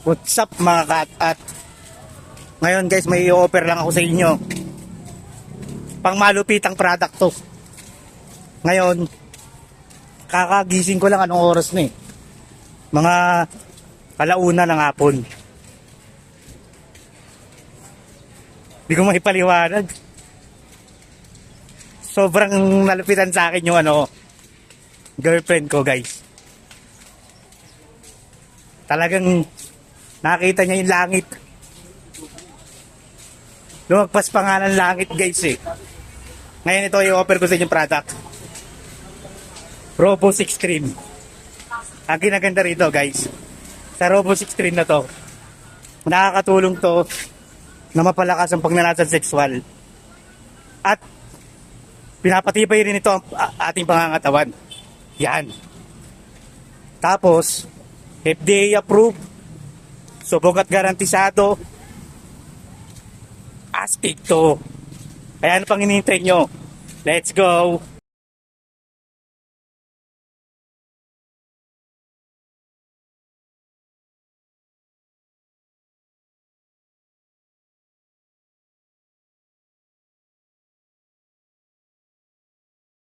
What's up mga kat? At ngayon guys, may i-offer lang ako sa inyo. Pang malupitang product to. Ngayon, kakagising ko lang, anong oras na eh. Mga alauna ng hapon. Hindi ko maipaliwanag. Sobrang nalupitan sa akin yung girlfriend ko guys. Talagang nakita niya yung langit. Lumagpas pa nga ng langit guys eh. Ngayon ito i-offer ko sa inyong product. Robo 6 Cream. Ang ginaganda rito guys, sa Robo 6 Cream na to, nakakatulong to na mapalakas ang pagnanasa sexual. At pinapatibay rin ito ang ating pangangatawan. Yan. Tapos, FDA approved, subok at garantisado, astig to. Kaya ano pang hinihintay nyo? Let's go!